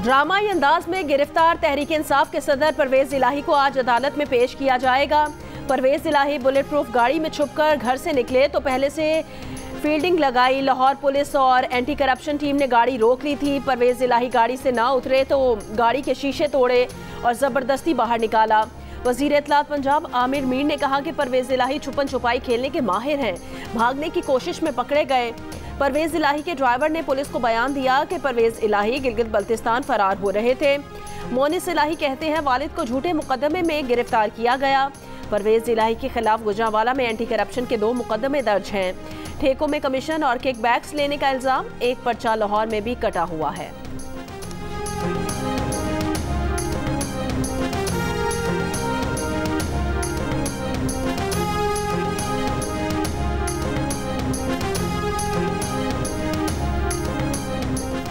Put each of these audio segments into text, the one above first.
ड्रामाई अंदाज में गिरफ्तार तहरीक इंसाफ के सदर परवेज इलाही को आज अदालत में पेश किया जाएगा। परवेज इलाही बुलेट प्रूफ गाड़ी में छुपकर घर से निकले तो पहले से फील्डिंग लगाई। लाहौर पुलिस और एंटी करप्शन टीम ने गाड़ी रोक ली थी। परवेज इलाही गाड़ी से ना उतरे तो गाड़ी के शीशे तोड़े और जबरदस्ती बाहर निकाला। वजीर इत्तलात पंजाब आमिर मीर ने कहा कि परवेज इलाही छुपन छुपाई खेलने के माहिर हैं, भागने की कोशिश में पकड़े गए। परवेज इलाही के ड्राइवर ने पुलिस को बयान दिया कि परवेज इलाही गिलगित बल्तिस्तान फरार हो रहे थे। मोनिस इलाही कहते हैं वालिद को झूठे मुकदमे में गिरफ्तार किया गया। परवेज इलाही के खिलाफ गुजरांवाला में एंटी करप्शन के 2 मुकदमे दर्ज हैं। ठेकों में कमीशन और किकबैक्स लेने का इल्जाम। एक पर्चा लाहौर में भी कटा हुआ है।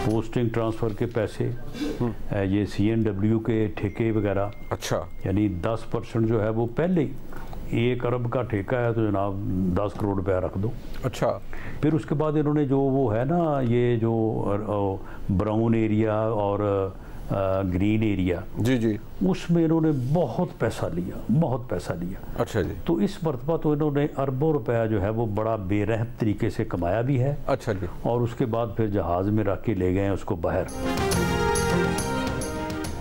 पोस्टिंग ट्रांसफ़र के पैसे, ये CNW के ठेके वगैरह। अच्छा, यानी 10% जो है वो पहले ही 1 अरब का ठेका है तो जनाब 10 करोड़ रुपया रख दो। अच्छा, फिर उसके बाद इन्होंने जो वो है ना, ये जो ब्राउन एरिया और ग्रीन एरिया, जी जी, उसमें इन्होंने बहुत पैसा लिया। अच्छा जी। तो इस मरतबा तो इन्होंने अरबों रुपया जो है वो बड़ा बेरहम तरीके से कमाया भी है। अच्छा जी। और उसके बाद फिर जहाज में रख के ले गए उसको बाहर।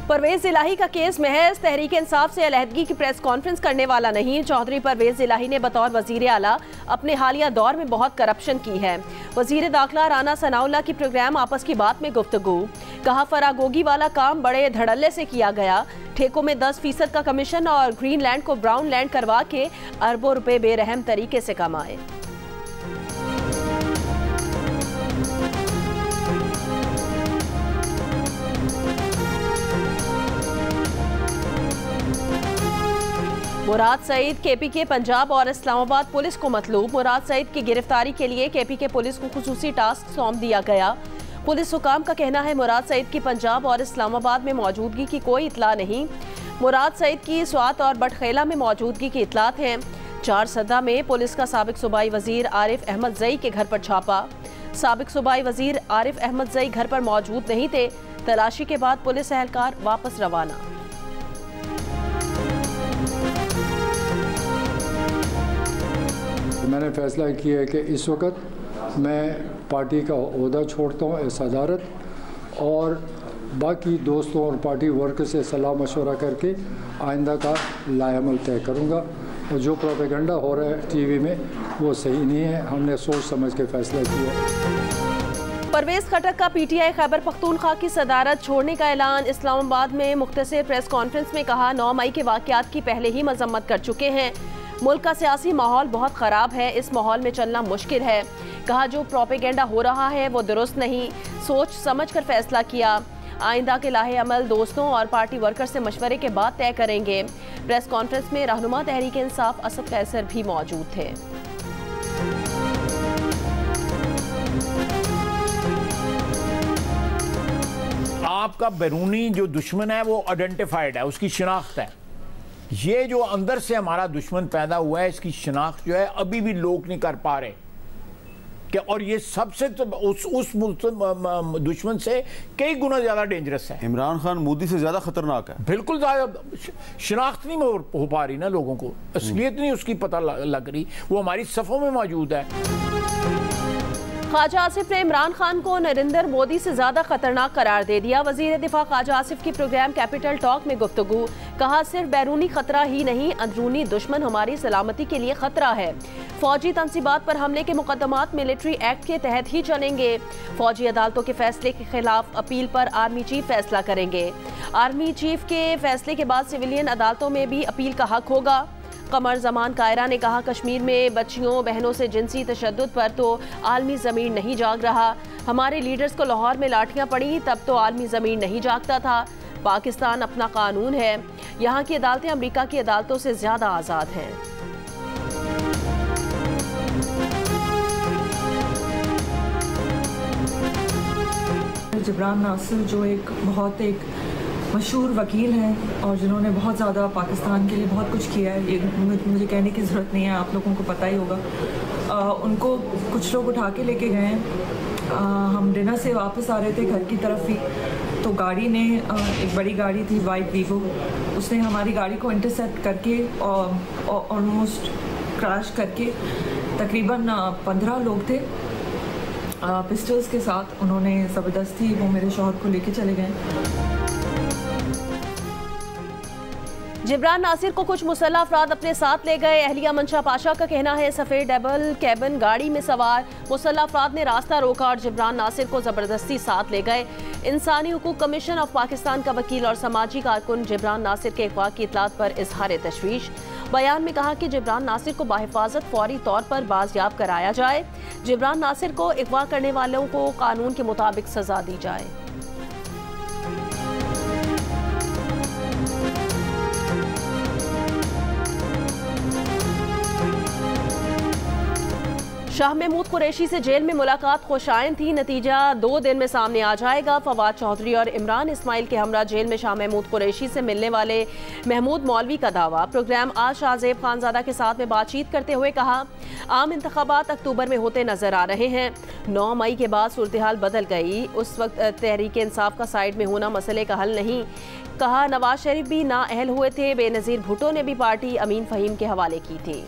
परवेज इलाही का केस महज तहरीक इंसाफ से अलहदगी की प्रेस कॉन्फ्रेंस करने वाला नहीं। चौधरी परवेज इलाही ने बतौर वजीर आला अपने हालिया दौर में बहुत करप्शन की है। वजीर दाखिला राना सनाउल्लाह की प्रोग्राम आपस की बात में गुफ्तगू। कहा फरागोगी वाला काम बड़े धड़ल्ले से किया गया। ठेकों में 10% का कमीशन और ग्रीन लैंड को ब्राउन लैंड करवा के अरबों रुपए बेरहम तरीके से कमाए। मुराद सईद KPK पंजाब और इस्लामाबाद पुलिस को मतलूब। मुराद सईद की गिरफ्तारी के लिए KPK पुलिस को खुसूसी टास्क सौंप दिया गया। पुलिस हुकाम का कहना है मुराद सईद की पंजाब और इस्लामाबाद में मौजूदगी की कोई इतला नहीं। मुराद सईद की स्वात और बटखेला में मौजूदगी की इतलात हैं। 4 सदा में पुलिस का साबिक सूबाई वजीर आरिफ अहमद जई के घर पर छापा। साबिक सूबाई वजीर आरिफ अहमद जई घर पर मौजूद नहीं थे। तलाशी के बाद पुलिस एहलकार वापस रवाना। मैंने फैसला किया है कि इस वक्त मैं पार्टी का ओहदा छोड़ता हूँ सदारत, और बाकी दोस्तों और पार्टी वर्कर से सलाह मशवरा करके आइंदा का लाएअमल तय करूँगा। और जो प्रोपेगेंडा हो रहा है TV में वो सही नहीं है। हमने सोच समझ के फैसला किया। परवेज खटक का PTI खैबर पख्तूनख्वा की सदारत छोड़ने का ऐलान। इस्लामाबाद में मुख्तसर प्रेस कॉन्फ्रेंस में कहा 9 मई के वाक़यात की पहले ही मजम्मत कर चुके हैं। मुल्क का सियासी माहौल बहुत ख़राब है, इस माहौल में चलना मुश्किल है। कहा जो प्रोपेगेंडा हो रहा है वो दुरुस्त नहीं, सोच समझ कर फैसला किया। आइंदा के लाहे अमल दोस्तों और पार्टी वर्कर से मशवरे के बाद तय करेंगे। प्रेस कॉन्फ्रेंस में रहनुमा तहरीक इंसाफ असद कैसर भी मौजूद थे। आपका बैरूनी जो दुश्मन है वो आइडेंटिफाइड है, उसकी शिनाख्त है। ये जो अंदर से हमारा दुश्मन पैदा हुआ है इसकी शिनाख्त जो है अभी भी लोग नहीं कर पा रहे कि, और ये सबसे तो उस दुश्मन से कई गुना ज्यादा डेंजरस है। इमरान खान मोदी से ज्यादा खतरनाक है। बिल्कुल, शिनाख्त नहीं हो पा रही ना लोगों को, असलियत नहीं उसकी पता लग रही, वो हमारी सफ़ों में मौजूद है। ख्वाजा आसिफ ने इमरान खान को नरेंद्र मोदी से ज्यादा खतरनाक करार दे दिया। वजीर दिफा ख्वाजा आसिफ की प्रोग्राम कैपिटल टॉक में गुफ्तगू। कहा सिर्फ बैरूनी खतरा ही नहीं, अंदरूनी दुश्मन हमारी सलामती के लिए खतरा है। फौजी तंसीबात पर हमले के मुकदमात मिलिट्री एक्ट के तहत ही चलेंगे। फौजी अदालतों के फैसले के खिलाफ अपील पर आर्मी चीफ फैसला करेंगे। आर्मी चीफ के फैसले के बाद सिविलियन अदालतों में भी अपील का हक होगा। कमर जमान कायरा ने कहा कश्मीर में बच्चियों बहनों से जिनसी तशद्दुद पर तो आलमी ज़मीन नहीं जाग रहा। हमारे लीडर्स को लाहौर में लाठियां पड़ी तब तो आलमी ज़मीन नहीं जागता था। पाकिस्तान अपना कानून है, यहाँ की अदालतें अमेरिका की अदालतों से ज़्यादा आज़ाद हैं। जबरान नासिर जो एक मशहूर वकील हैं और जिन्होंने बहुत ज़्यादा पाकिस्तान के लिए बहुत कुछ किया है, ये मुझे कहने की ज़रूरत नहीं है, आप लोगों को पता ही होगा। उनको कुछ लोग उठा के लेके गए हैं। हम डिनर से वापस आ रहे थे घर की तरफ ही, तो गाड़ी ने एक बड़ी गाड़ी थी वाइट वीगो, उसने हमारी गाड़ी को इंटरसेप्ट करके ऑलमोस्ट क्रैश करके तकरीबन 15 लोग थे पिस्टल्स के साथ। उन्होंने ज़बरदस्ती वो मेरे शौहर को लेके चले गए। जिब्रान नासिर को कुछ मुसल्लह अफराद अपने साथ ले गए। अहलिया मंशा पाशा का कहना है सफ़ेद डबल कैबिन गाड़ी में सवार मुसल्लह अफराद ने रास्ता रोका और जिब्रान नासिर को ज़बरदस्ती साथ ले गए। इंसानी हुकूक कमीशन ऑफ पाकिस्तान का वकील और समाजी कारकुन जिब्रान नासिर के अगवा की इतलात पर इजहार तशवीश। बयान में कहा कि जिब्रान नासिर को बाहिफाजत फौरी तौर पर बाजियाब कराया जाए। जिब्रान नासिर को अगवा करने वालों को कानून के मुताबिक सजा दी जाए। शाह महमूद कुरैशी से जेल में मुलाकात खुशाइन थी, नतीजा 2 दिन में सामने आ जाएगा। फवाद चौधरी और इमरान इस्माइल के हमरा जेल में शाह महमूद कुरैशी से मिलने वाले महमूद मौलवी का दावा। प्रोग्राम आज शाहजेब खानजादा के साथ में बातचीत करते हुए कहा आम इंतखाबात अक्टूबर में होते नजर आ रहे हैं। 9 मई के बाद सूरत हाल बदल गई। उस वक्त तहरीक इंसाफ का साइड में होना मसले का हल नहीं। कहा नवाज शरीफ भी नाअहल हुए थे। बेनज़ीर भुट्टो ने भी पार्टी अमीन फ़हीम के हवाले की थी।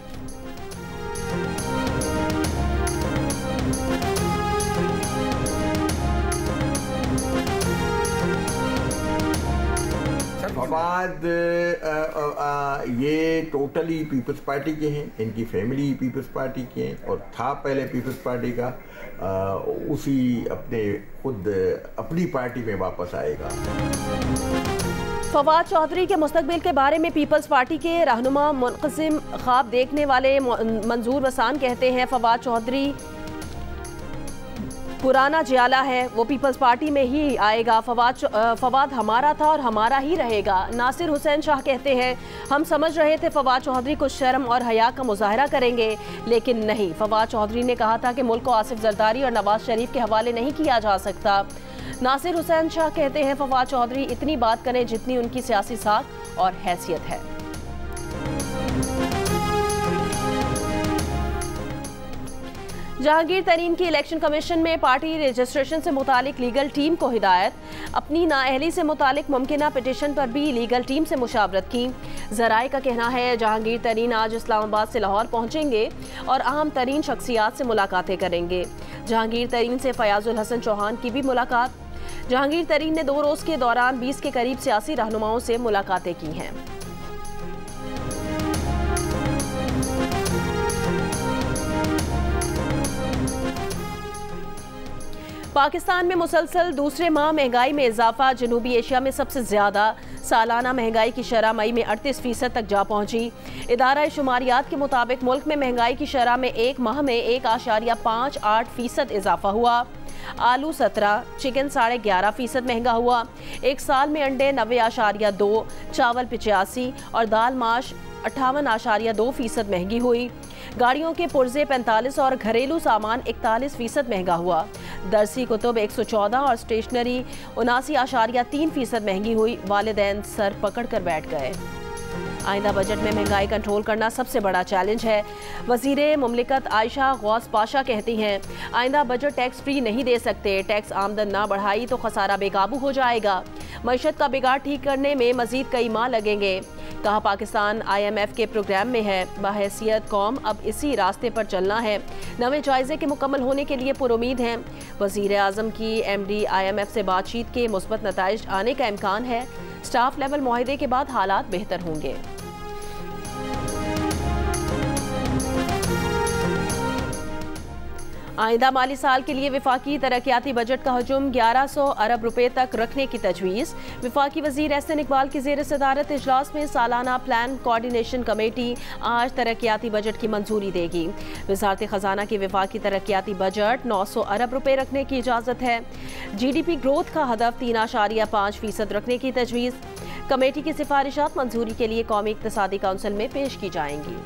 फवाद ये टोटली पीपल्स पार्टी के हैं, इनकी फैमिली पीपल्स पार्टी की है और था पहले पीपल्स पार्टी का, उसी अपनी पार्टी में वापस आएगा। फवाद चौधरी के मुस्तकबिल के बारे में पीपल्स पार्टी के रहनुमा मुनक़सिम ख्वाब देखने वाले मंजूर वसान कहते हैं फवाद चौधरी पुराना जियाला है, वो पीपल्स पार्टी में ही आएगा। फवाद हमारा था और हमारा ही रहेगा। नासिर हुसैन शाह कहते हैं हम समझ रहे थे फवाद चौधरी को शर्म और हया का मुजाहरा करेंगे, लेकिन नहीं। फवाद चौधरी ने कहा था कि मुल्क को आसिफ जरदारी और नवाज शरीफ के हवाले नहीं किया जा सकता। नासिर हुसैन शाह कहते हैं फवाद चौधरी इतनी बात करें जितनी उनकी सियासी साख और हैसियत है। जहांगीर तरीन की इलेक्शन कमीशन में पार्टी रजिस्ट्रेशन से मुतालिक लीगल टीम को हिदायत। अपनी नाअहली से मुतालिक मुमकिना पिटीशन पर भी लीगल टीम से मुशावरत की। ज़राए का कहना है जहांगीर तरीन आज इस्लामाबाद से लाहौर पहुंचेंगे और अहम तरीन शख्सियात से मुलाकातें करेंगे। जहांगीर तरीन से फयाजुल हसन चौहान की भी मुलाकात। जहांगीर तरीन ने 2 रोज़ के दौरान 20 के करीब सियासी रहनुमाओं से मुलाकातें की हैं। पाकिस्तान में मुसलसल दूसरे माह महंगाई में इजाफा। जनूबी एशिया में सबसे ज़्यादा सालाना महंगाई की शरह मई में 38% तक जा पहुंची। इदारा शुमारियात के मुताबिक मुल्क में महंगाई की शरह में एक माह में 1.58% इजाफा हुआ। आलू 17, चिकन 11.5% महंगा हुआ। एक साल में अंडे 90.2, चावल 85 और दाल माश 58.2% महंगी हुई। गाड़ियों के पुर्जे 45 और घरेलू सामान 41% महंगा हुआ। दरसी कुतुब 114 और स्टेशनरी 79.3% महंगी हुई। वालिदैन सर पकड़ कर बैठ गए। आइंदा बजट में महंगाई कंट्रोल करना सबसे बड़ा चैलेंज है। वज़ीर मुमलिकत आयशा गौस पाशा कहती हैं आइंदा बजट टैक्स फ्री नहीं दे सकते। टैक्स आमदन ना बढ़ाई तो खसारा बेकाबू हो जाएगा। मईशत का बिगाड़ ठीक करने में मजीद कई माह लगेंगे। कहा पाकिस्तान IMF के प्रोग्राम में है। बहैसियत कौम अब इसी रास्ते पर चलना है। नवे जायजे के मुकम्मल होने के लिए पुरुमीद हैं। वज़ीर आज़म की MD IMF से बातचीत के मुस्बत नताइज आने का इम्कान है। स्टाफ लेवल मुआहदे के बाद हालात बेहतर होंगे। आइंदा माली साल के लिए विफाकी तरक्याती बजट का हजम 1100 अरब रुपए तक रखने की तजवीज़। विफाकी वज़ीर एहसन इकबाल की ज़ेर सदारत इजलास में सालाना प्लान कोऑर्डिनेशन कमेटी आज तरक्याती बजट की मंजूरी देगी। वज़ारत ख़जाना की विफाकी तरक्याती बजट 900 अरब रुपए रखने की इजाज़त है। GDP ग्रोथ का हदफ 3.5% रखने की तजवीज़। कमेटी की सिफारिशात मंजूरी के लिए कौमी इक़्तिसादी काउंसिल में पेश की जाएंगी।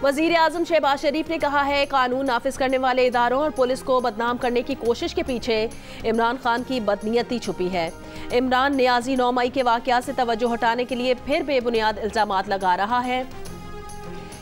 वज़ीर आज़म शहबाज शरीफ ने कहा है कानून नाफिज करने वाले इदारों और पुलिस को बदनाम करने की कोशिश के पीछे इमरान खान की बदनीयती छुपी है। इमरान नियाजी 9 मई के वाक़या से तवज्जो हटाने के लिए फिर बेबुनियाद इल्ज़ामात लगा रहा है।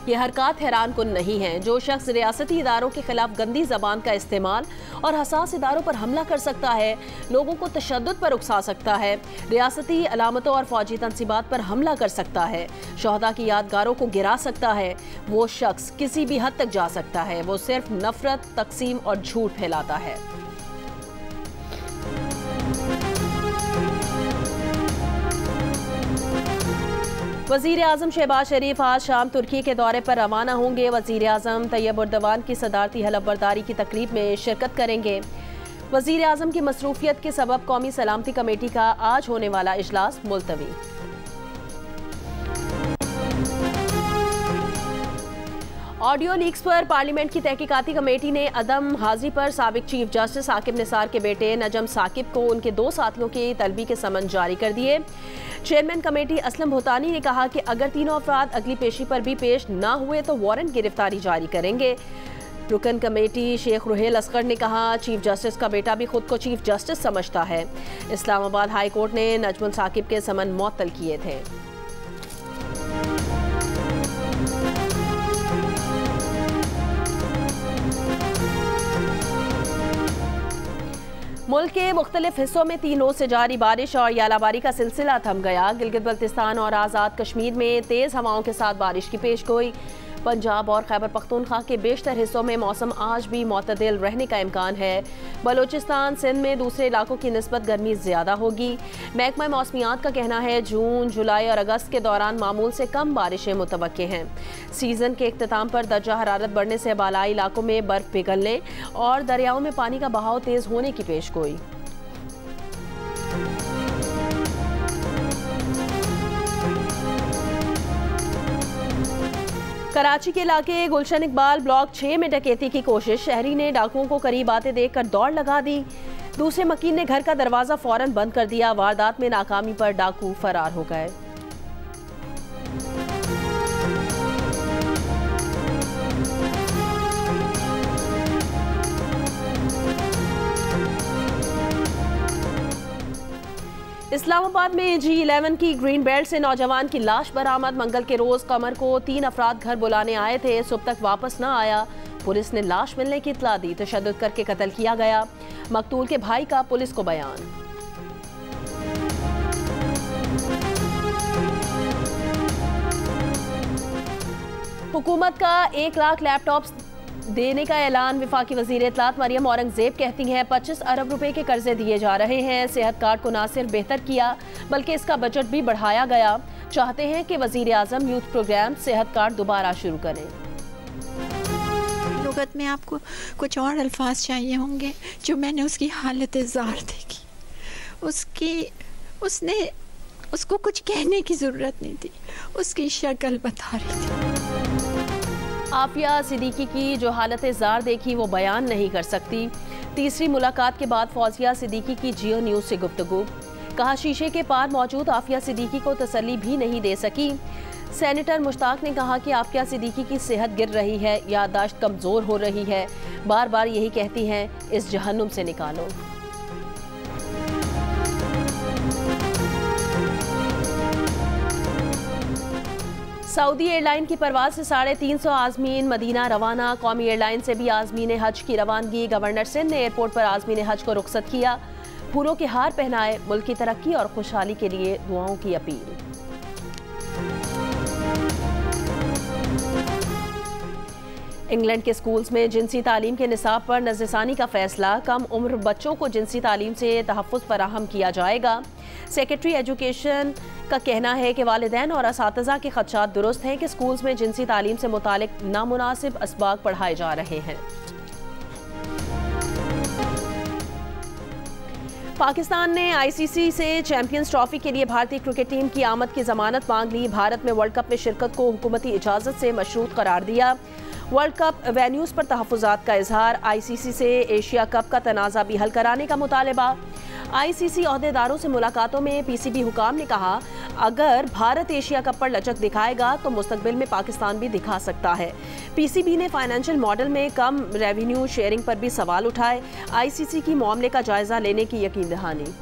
ये हरकत हैरान कुन नहीं है। जो शख्स रियासती इदारों के खिलाफ गंदी जबान का इस्तेमाल और हसास इदारों पर हमला कर सकता है, लोगों को तशद्दुद पर उकसा सकता है, रियासती अलामतों और फौजी तंसीबात पर हमला कर सकता है, शहदा की यादगारों को गिरा सकता है, वो शख्स किसी भी हद तक जा सकता है। वो सिर्फ नफरत, तकसीम और झूठ फैलाता है। वज़ीर आज़म शहबाज शरीफ आज शाम तुर्की के दौरे पर रवाना होंगे। वज़ीर आज़म तैयब उर्दवान की सदारती हलफबरदारी की तकरीब में शिरकत करेंगे। वज़ीर आज़म की मसरूफियत के सबब कौमी सलामती कमेटी का आज होने वाला इजलास मुलतवी। ऑडियो लीक्स पर पार्लियामेंट की तहकीकाती कमेटी ने अदम हाजिर पर साबिक चीफ जस्टिस साकिब निसार के बेटे नजम साकिब को उनके 2 साथियों की तलबी के समन जारी कर दिए। चेयरमैन कमेटी असलम भूतानी ने कहा कि अगर तीनों अफराद अगली पेशी पर भी पेश न हुए तो वारंट गिरफ्तारी जारी करेंगे। रुकन कमेटी शेख रुहेल असगर ने कहा, चीफ जस्टिस का बेटा भी खुद को चीफ जस्टिस समझता है। इस्लामाबाद हाई कोर्ट ने नजमुल साकिब के समन मुअत्तल किए थे। मुल्क के मुख्तलिफ हिस्सों में 3 रोज से जारी बारिश और यालाबारी का सिलसिला थम गया। गिलगित बल्तिस्तान और आज़ाद कश्मीर में तेज़ हवाओं के साथ बारिश की पेशगोई। पंजाब और खैबर पख्तूनख्वा के बेशतर हिस्सों में मौसम आज भी मुतदिल रहने का इम्कान है। बलोचिस्तान सिंध में दूसरे इलाकों की निस्बत गर्मी ज़्यादा होगी। महकमा मौसमियात का कहना है जून, जुलाई और अगस्त के दौरान मामूल से कम बारिशें मुतवक्के हैं। सीज़न के इख्तिताम पर दर्जा हरारत बढ़ने से बालाई इलाकों में बर्फ़ पिघलने और दरियाओं में पानी का बहाव तेज़ होने की पेशगोई। कराची के इलाके गुलशन इकबाल ब्लॉक 6 में डकैती की कोशिश। शहरी ने डाकुओं को करीब आते देखकर दौड़ लगा दी। दूसरे मकीन ने घर का दरवाजा फौरन बंद कर दिया। वारदात में नाकामी पर डाकू फरार हो गए। इस्लामाबाद में G11 की ग्रीन बेल्ट से नौजवान की लाश बरामद। मंगल के रोज कमर को 3 अफराद घर बुलाने आए थे, सुबह तक वापस न आया। पुलिस ने लाश मिलने की इत्तला दी, तशद्दुद करके कत्ल किया गया। मकतूल के भाई का पुलिस को बयान। हुकूमत का 1 लाख लैपटॉप देने का ऐलान। वफाकी वज़ीर इत्तलात मरियम औरंगजेब कहती हैं 25 अरब रुपए के कर्जे दिए जा रहे हैं। सेहत कार्ड को न सिर्फ बेहतर किया बल्कि इसका बजट भी बढ़ाया गया। चाहते हैं कि वज़ीर आज़म यूथ प्रोग्राम सेहत कार्ड दोबारा शुरू करें। लुगत में आपको कुछ और अल्फाज चाहिए होंगे जो मैंने उसकी हालत ज़ार देखी। उसको कुछ कहने की ज़रूरत नहीं थी, उसकी शक्ल बता रही थी। आफिया सिद्दीकी की जो हालत ज़ार देखी वो बयान नहीं कर सकती। तीसरी मुलाकात के बाद फौजिया सिद्दीकी की जियो न्यूज़ से गुफ्तगू। कहा, शीशे के पार मौजूद आफिया सिद्दीकी को तसल्ली भी नहीं दे सकी। सेनेटर मुश्ताक ने कहा कि आफिया सिद्दीकी की सेहत गिर रही है, याददाश्त कमज़ोर हो रही है, बार बार यही कहती हैं इस जहन्नुम से निकालो। सऊदी एयरलाइन की परवाज से 350 आज़मीन मदीना रवाना। कौमी एयरलाइन से भी आज़मीन हज की रवानगी। गवर्नर सिंध ने एयरपोर्ट पर आज़मीन हज को रुखसत किया। फूलों के हार पहनाए। मुल्क की तरक्की और खुशहाली के लिए दुआओं की अपील। इंग्लैंड के स्कूल्स में जिनसी तालीम के निसाब पर नज़रसानी का फैसला। कम उम्र बच्चों को जिनसी तालीम से तहफ़्फ़ुज़ फराहम किया जाएगा। सेक्रेटरी एजुकेशन का कहना है कि वालिदैन और असातिज़ा के ख़दशात दुरुस्त हैं कि स्कूल्स में जिनसी तालीम से मुतालिक नामुनासिब असबाग पढ़ाए जा रहे हैं। पाकिस्तान ने ICC से चैंपियंस ट्रॉफी के लिए भारतीय क्रिकेट टीम की आमद की जमानत मांग ली। भारत में वर्ल्ड कप में शिरकत को हुकूमती इजाज़त से मशरूत करार दिया। वर्ल्ड कप वेन्यूज़ पर तहफ़्फ़ुज़ात का इजहार। ICC से एशिया कप का तनाज़ा भी हल कराने का मुतालबा। ICC अहदेदारों से मुलाकातों में PCB हुकाम ने कहा, अगर भारत एशिया कप पर लचक दिखाएगा तो मुस्तकबिल में पाकिस्तान भी दिखा सकता है। PCB ने फाइनेंशियल मॉडल में कम रेवेन्यू शेयरिंग पर भी सवाल उठाए। ICC की मामले का जायजा लेने की यकीन दहानी।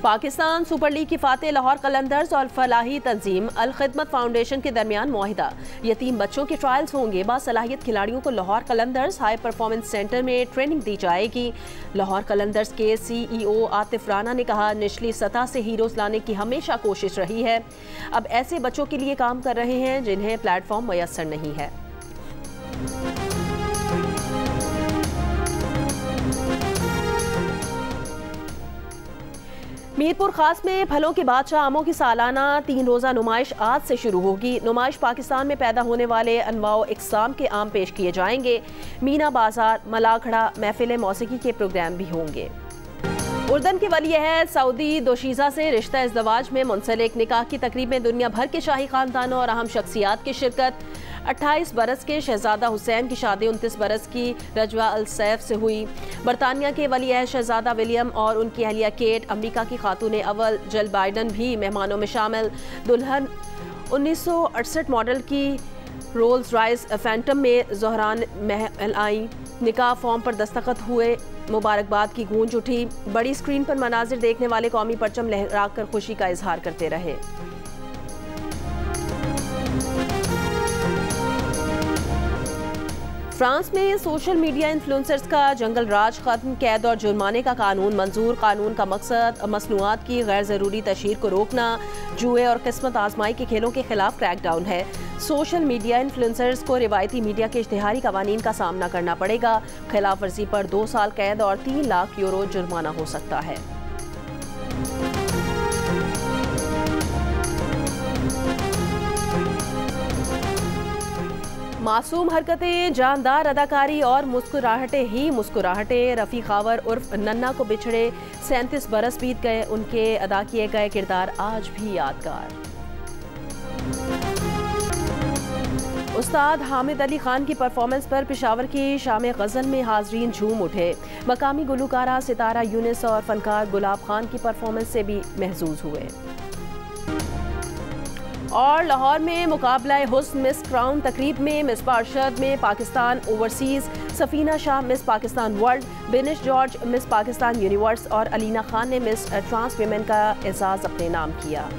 पाकिस्तान सुपर लीग की फातेह लाहौर कलंदर्स और फलाही तंजीम अल खिदमत फाउंडेशन के दरमियान मुआहिदा। यतीम बच्चों के ट्रायल्स होंगे। बासलाहियत खिलाड़ियों को Lahore Qalandars high performance centre में ट्रेनिंग दी जाएगी। लाहौर कलंदर्स के CEO आतिफ राना ने कहा, निचली सतह से हीरोज लाने की हमेशा कोशिश रही है। अब ऐसे बच्चों के लिए काम कर रहे हैं जिन्हें प्लेटफॉर्म मयसर नहीं है। मीरपुर खास में फलों के बादशाह आमों की सालाना 3 रोज़ा नुमाइश आज से शुरू होगी। नुमाइश पाकिस्तान में पैदा होने वाले अनवाओ इकसाम के आम पेश किए जाएंगे। मीना बाजार, मलाखड़ा, महफिल मौसीकी के प्रोग्राम भी होंगे। उर्दन की वली अहद सऊदी दोशीज़ा से रिश्ता इज़्दवाज में मुंसलिक निकाह की तकरीब में दुनिया भर के शाही खानदानों और अहम शख्सियात की शिरकत। 28 बरस के शहजादा हुसैन की शादी 29 बरस की रजवा अल सैफ से हुई। बरतानिया के वली अहद शहजादा विलियम और उनकी अहलिया केट, अमरीका की खातून अव्वल जिल बाइडन भी मेहमानों में शामिल। दुल्हन 1968 मॉडल की रोल्स रॉयस फैंटम में ज़ोहरान महल आई। निकाह फॉर्म पर दस्तखत हुए, मुबारकबाद की गूंज उठी। बड़ी स्क्रीन पर मनाजिर देखने वाले कौमी परचम लहराकर खुशी का इजहार करते रहे। फ्रांस में सोशल मीडिया इन्फ्लुएंसर्स का जंगल राज खत्म। कैद और जुर्माने का कानून मंजूर। कानून का मकसद मसनूआत की गैर ज़रूरी तशहीर को रोकना, जुए और किस्मत आजमाई के खेलों के खिलाफ क्रैकडाउन है। सोशल मीडिया इन्फ्लुएंसर्स को रिवायती मीडिया के इश्तिहारी कवानीन का सामना करना पड़ेगा। खिलाफ वर्जी पर 2 साल कैद और 3 लाख यूरो जुर्माना हो सकता है। मासूम हरकतें, जानदार अदाकारी और मुस्कुराहटें ही मुस्कुराहटें। रफ़ी खावर उर्फ नन्ना को बिछड़े 37 बरस बीत गए। उनके अदा किए गए किरदार आज भी यादगार। उस्ताद हामिद अली खान की परफॉर्मेंस पर पेशावर की शाम गज़ल में हाजरीन झूम उठे। मकामी गुलकारा सितारा यूनिस और फनकार गुलाब खान की परफॉर्मेंस से भी महजूज हुए। और लाहौर में मुकाबला हुस्न मिस क्राउन तकरीब में मिसबा अरशद में Pakistan overseas, Safina Shah miss Pakistan world, बिनिश George miss Pakistan universe और अलीना खान ने मिस ट्रांस वीमेन का एजाज़ अपने नाम किया।